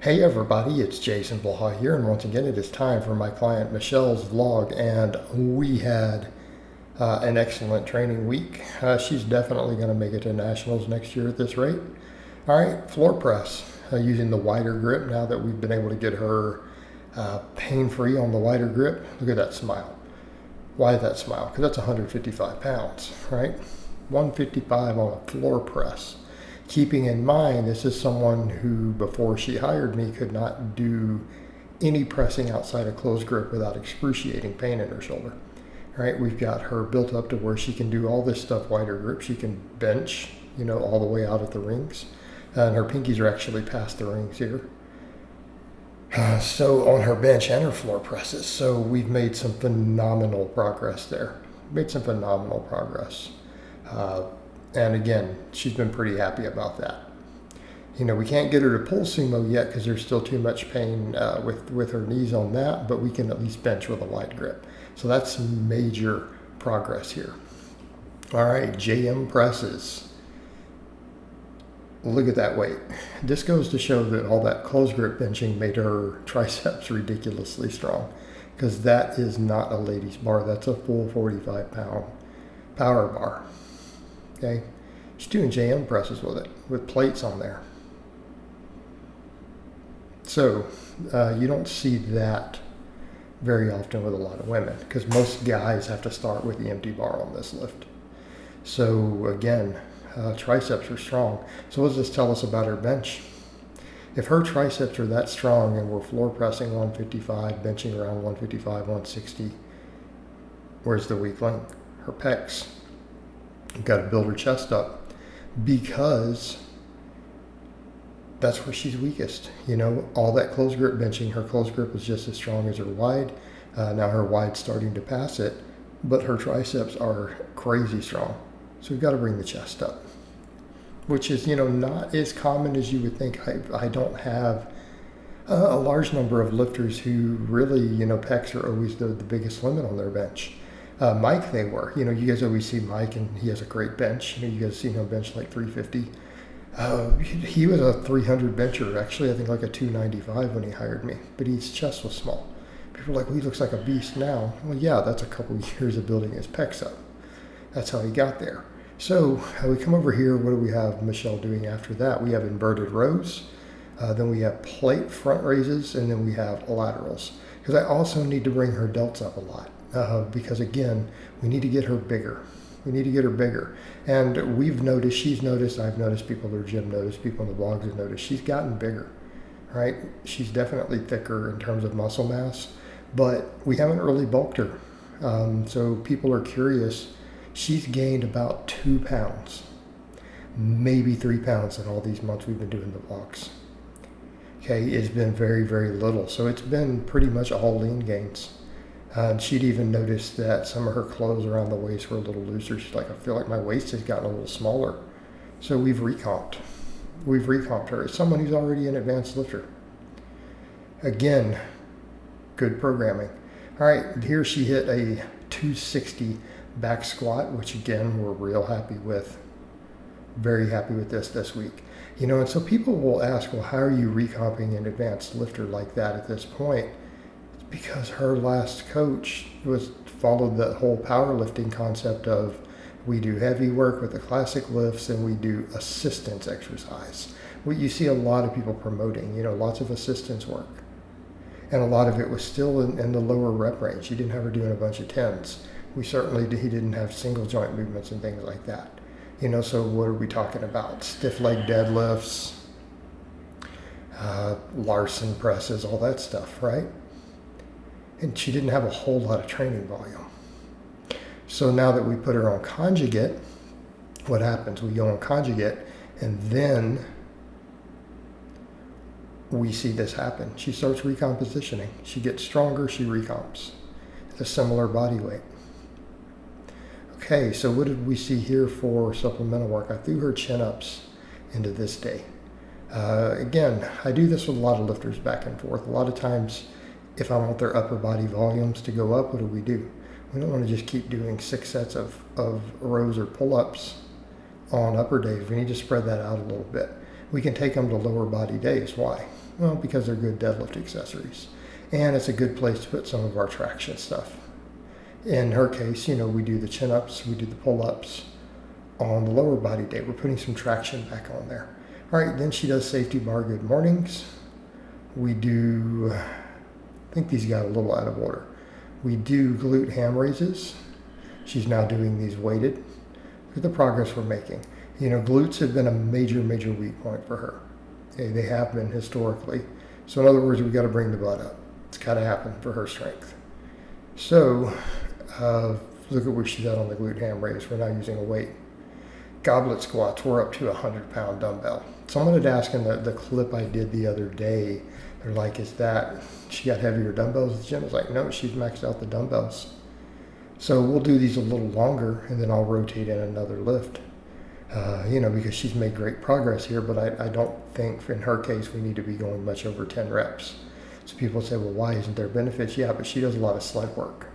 Hey everybody, it's Jason Blaha here, and once again it is time for my client Michelle's vlog, and we had an excellent training week. She's definitely going to make it to nationals next year at this rate. All right, floor press using the wider grip now that we've been able to get her pain-free on the wider grip. Look at that smile. Why that smile? Because that's 155 pounds, right? 155 on a floor press. Keeping in mind, this is someone who, before she hired me, could not do any pressing outside a closed grip without excruciating pain in her shoulder. All right, we've got her built up to where she can do all this stuff wider grip. She can bench, all the way out at the rings. And her pinkies are actually past the rings here. So on her bench and her floor presses. So we've made some phenomenal progress there. And again, she's been pretty happy about that. We can't get her to pull sumo yet because there's still too much pain with her knees on that, but we can at least bench with a wide grip. So that's major progress here. All right, JM presses. Look at that weight. This goes to show that all that closed grip benching made her triceps ridiculously strong, because that is not a lady's bar. That's a full 45-pound power bar. Okay, she's doing JM presses with it, with plates on there. So you don't see that very often with a lot of women, because most guys have to start with the empty bar on this lift. So again, triceps are strong. So what does this tell us about her bench? If her triceps are that strong and we're floor pressing 155, benching around 155, 160, where's the weak link? Her pecs. You've got to build her chest up, because that's where she's weakest. All that closed grip benching, her closed grip is just as strong as her wide. Now her wide's starting to pass it, but her triceps are crazy strong. So we've got to bring the chest up, which is, not as common as you would think. I don't have a large number of lifters who really, pecs are always the biggest limit on their bench. Mike, they were. You guys always see Mike, and he has a great bench. You guys see him bench like 350. He was a 300 bencher, actually, I think like a 295 when he hired me, but his chest was small. People are like, well, he looks like a beast now. Well, yeah, that's a couple years of building his pecs up. That's how he got there. So we come over here. What do we have Michelle doing after that? We have inverted rows. Then we have plate front raises, and then we have laterals. Because I also need to bring her delts up a lot. Because again, we need to get her bigger. And she's noticed, I've noticed, people at her gym noticed, people in the blogs have noticed, she's gotten bigger, right? She's definitely thicker in terms of muscle mass, but we haven't really bulked her. So people are curious. She's gained about 2 pounds, maybe 3 pounds in all these months we've been doing the vlogs. Okay, it's been very, very little. So it's been pretty much all lean gains. And she'd even noticed that some of her clothes around the waist were a little looser. She's like, I feel like my waist has gotten a little smaller. So we've recomped her as someone who's already an advanced lifter. Again, good programming. All right, here she hit a 260 back squat, which again, we're real happy with. Very happy with this week. And so people will ask, well, how are you recomping an advanced lifter like that at this point? Because her last coach followed the whole powerlifting concept of, we do heavy work with the classic lifts and we do assistance exercise. What you see a lot of people promoting, lots of assistance work. And a lot of it was still in the lower rep range. He didn't have her doing a bunch of 10s. He didn't have single joint movements and things like that. So what are we talking about? Stiff leg deadlifts, Larson presses, all that stuff, right? And she didn't have a whole lot of training volume. So now that we put her on conjugate, what happens? We go on conjugate, and then we see this happen. She starts recompositioning. She gets stronger, she recomps. It's a similar body weight. Okay, so what did we see here for supplemental work? I threw her chin-ups into this day. Again, I do this with a lot of lifters back and forth. A lot of times, if I want their upper body volumes to go up, what do? We don't want to just keep doing 6 sets of rows or pull-ups on upper days. We need to spread that out a little bit. We can take them to lower body days. Why? Well, because they're good deadlift accessories. And it's a good place to put some of our traction stuff. In her case, we do the chin-ups, we do the pull-ups. On the lower body day, we're putting some traction back on there. All right, then she does safety bar good mornings. We do, I think these got a little out of order. We do glute ham raises. She's now doing these weighted. Look at the progress we're making. Glutes have been a major, major weak point for her. Okay, they have been historically. So in other words, we've got to bring the butt up. It's got to happen for her strength. So look at where she's at on the glute ham raise. We're now using a weight. Goblet squats, we're up to a 100-pound dumbbell. Someone had asked in the clip I did the other day, they're like, is that she got heavier dumbbells at the gym? I was like, no, she's maxed out the dumbbells. So we'll do these a little longer, and then I'll rotate in another lift. Because she's made great progress here, but I don't think in her case we need to be going much over 10 reps. So people say, well, why isn't there benefits? Yeah, but she does a lot of sled work.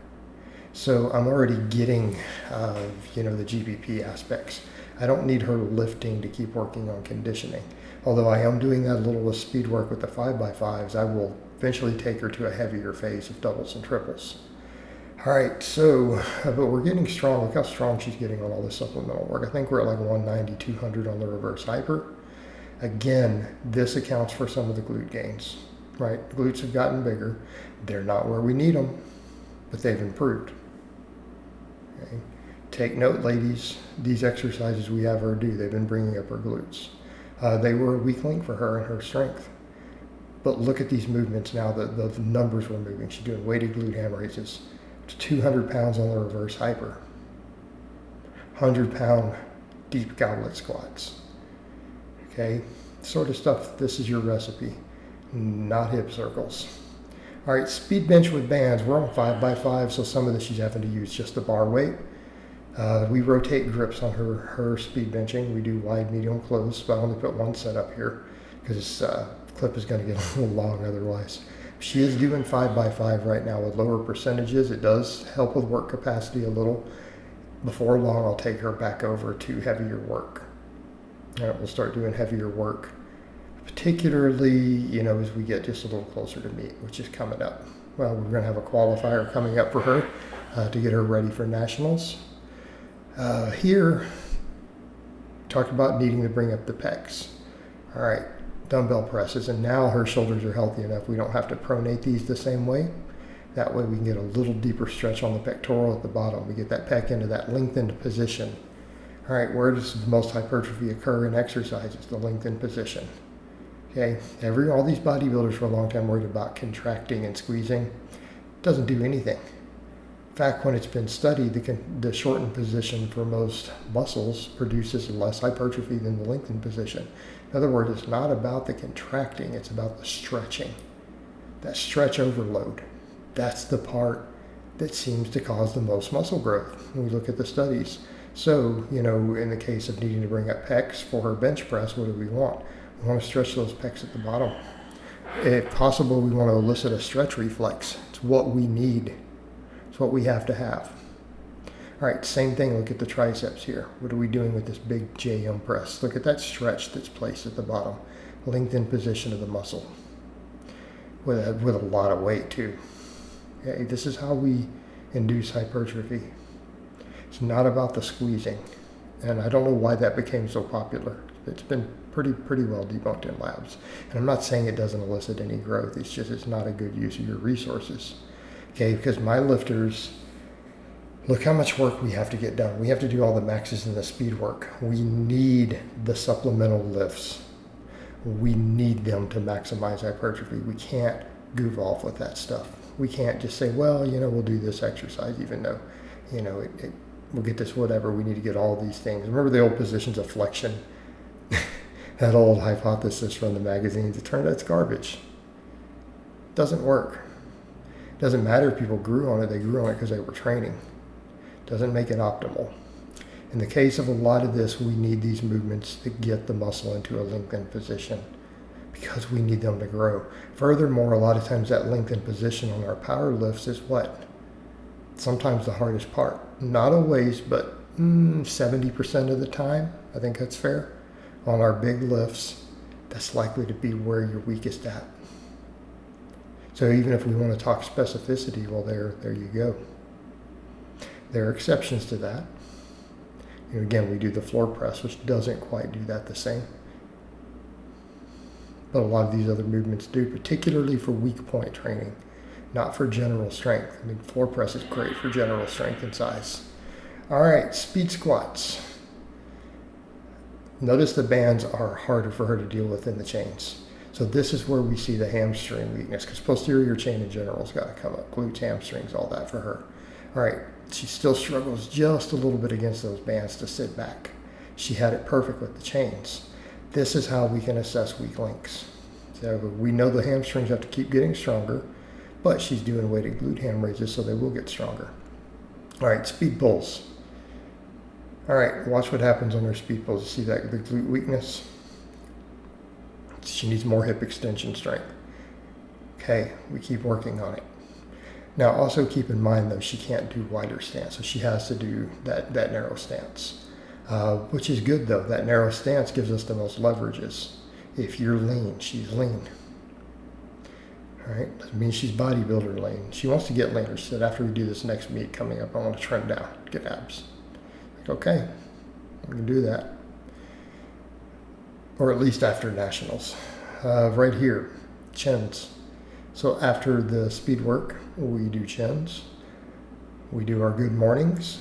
So I'm already getting, the GBP aspects. I don't need her lifting to keep working on conditioning. Although I am doing that a little with speed work with the 5x5s, I will eventually take her to a heavier phase of doubles and triples. All right, so, but we're getting strong. Look how strong she's getting on all this supplemental work. I think we're at like 190, 200 on the reverse hyper. Again, this accounts for some of the glute gains, right? The glutes have gotten bigger. They're not where we need them, but they've improved. Okay. Take note, ladies, these exercises we have her do, they've been bringing up her glutes. They were a weak link for her and her strength. But look at these movements now, the numbers we're moving. She's doing weighted glute ham raises to 200 pounds on the reverse hyper. 100-pound deep goblet squats. Okay, sort of stuff, this is your recipe, not hip circles. All right, speed bench with bands. We're on 5x5, so some of this she's having to use just the bar weight. We rotate grips on her speed benching. We do wide, medium, close, but I only put one set up here because this clip is going to get a little long otherwise. She is doing 5x5 right now with lower percentages. It does help with work capacity a little. Before long, I'll take her back over to heavier work. All right, we'll start doing heavier work, particularly, as we get just a little closer to meet, which is coming up. Well, we're going to have a qualifier coming up for her to get her ready for nationals. Here, talked about needing to bring up the pecs. All right, dumbbell presses, and now her shoulders are healthy enough. We don't have to pronate these the same way. That way we can get a little deeper stretch on the pectoral at the bottom. We get that pec into that lengthened position. All right, where does the most hypertrophy occur in exercises? The lengthened position. Okay, all these bodybuilders for a long time worried about contracting and squeezing. It doesn't do anything. In fact, when it's been studied, the shortened position for most muscles produces less hypertrophy than the lengthened position. In other words, it's not about the contracting, it's about the stretching. That stretch overload, that's the part that seems to cause the most muscle growth when we look at the studies. So, in the case of needing to bring up pecs for her bench press, what do we want? We want to stretch those pecs at the bottom. If possible, we want to elicit a stretch reflex. It's what we need. It's what we have to have. All right, same thing, look at the triceps here. What are we doing with this big JM press? Look at that stretch that's placed at the bottom. Lengthened position of the muscle. With a lot of weight too. Okay, this is how we induce hypertrophy. It's not about the squeezing. And I don't know why that became so popular. It's been pretty well debunked in labs. And I'm not saying it doesn't elicit any growth. It's just it's not a good use of your resources. Okay, because my lifters, look how much work we have to get done. We have to do all the maxes and the speed work. We need the supplemental lifts. We need them to maximize hypertrophy. We can't goof off with that stuff. We can't just say, well, we'll do this exercise even though, we'll get this whatever. We need to get all these things. Remember the old positions of flexion? That old hypothesis from the magazines. It turned out it's garbage. Doesn't work. Doesn't matter if people grew on it. They grew on it because they were training. Doesn't make it optimal. In the case of a lot of this, we need these movements to get the muscle into a lengthened position because we need them to grow. Furthermore, a lot of times that lengthened position on our power lifts is what? Sometimes the hardest part. Not always, but 70% of the time. I think that's fair. On our big lifts, that's likely to be where you're weakest at. So even if we want to talk specificity, well, there you go. There are exceptions to that. And again, we do the floor press, which doesn't quite do that the same. But a lot of these other movements do, particularly for weak point training, not for general strength. I mean, floor press is great for general strength and size. All right, speed squats. Notice the bands are harder for her to deal with than the chains. So this is where we see the hamstring weakness, because posterior chain in general has got to come up. Glutes, hamstrings, all that for her. All right, she still struggles just a little bit against those bands to sit back. She had it perfect with the chains. This is how we can assess weak links. So we know the hamstrings have to keep getting stronger, but she's doing weighted glute ham raises, so they will get stronger. All right, speed pulls. All right, watch what happens on her speed pulls. You see that, the glute weakness? She needs more hip extension strength. Okay, we keep working on it. Now also keep in mind though, she can't do wider stance, so she has to do that narrow stance, which is good though. That narrow stance gives us the most leverages. If you're lean, she's lean. All right, doesn't mean she's bodybuilder lean. She wants to get leaner. She said, after we do this next meet coming up, I want to trim down, get abs. Like, okay, we can do that. Or at least after nationals. Right here, chins. So after the speed work, we do chins. We do our good mornings.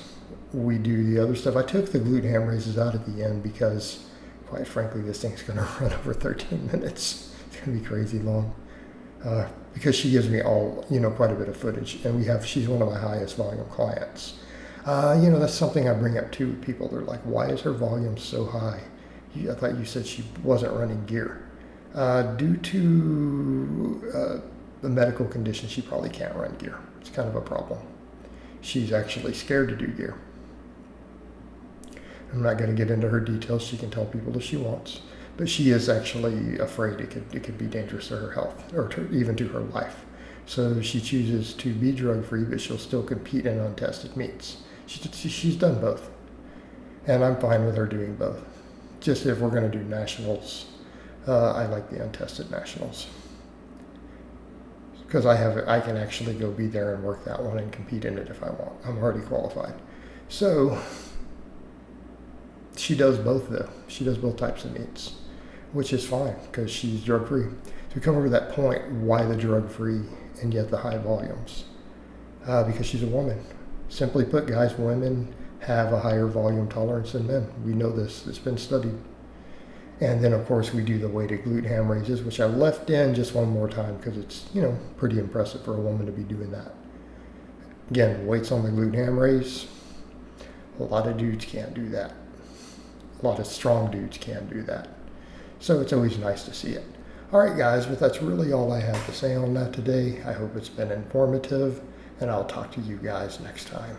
We do the other stuff. I took the glute ham raises out at the end because, quite frankly, this thing's going to run over 13 minutes. It's going to be crazy long. Because she gives me quite a bit of footage. And she's one of my highest volume clients. That's something I bring up too with people. They're like, why is her volume so high? I thought you said she wasn't running gear. Due to the medical condition, she probably can't run gear. It's kind of a problem. She's actually scared to do gear. I'm not going to get into her details. She can tell people if she wants. But she is actually afraid it could be dangerous to her health, or even to her life. So she chooses to be drug-free, but she'll still compete in untested meets. She's done both. And I'm fine with her doing both. Just if we're going to do nationals, I like the untested nationals. Because I can actually go be there and work that one and compete in it if I want. I'm already qualified. So she does both though. She does both types of meets, which is fine because she's drug-free. So we come over to that point, why the drug-free and yet the high volumes? Because she's a woman. Simply put, guys, women have a higher volume tolerance than men. We know this. It's been studied. And then, of course, we do the weighted glute ham raises, which I left in just one more time because it's, pretty impressive for a woman to be doing that. Again, weights on the glute ham raise. A lot of dudes can't do that. A lot of strong dudes can't do that. So it's always nice to see it. All right, guys, but that's really all I have to say on that today. I hope it's been informative, and I'll talk to you guys next time.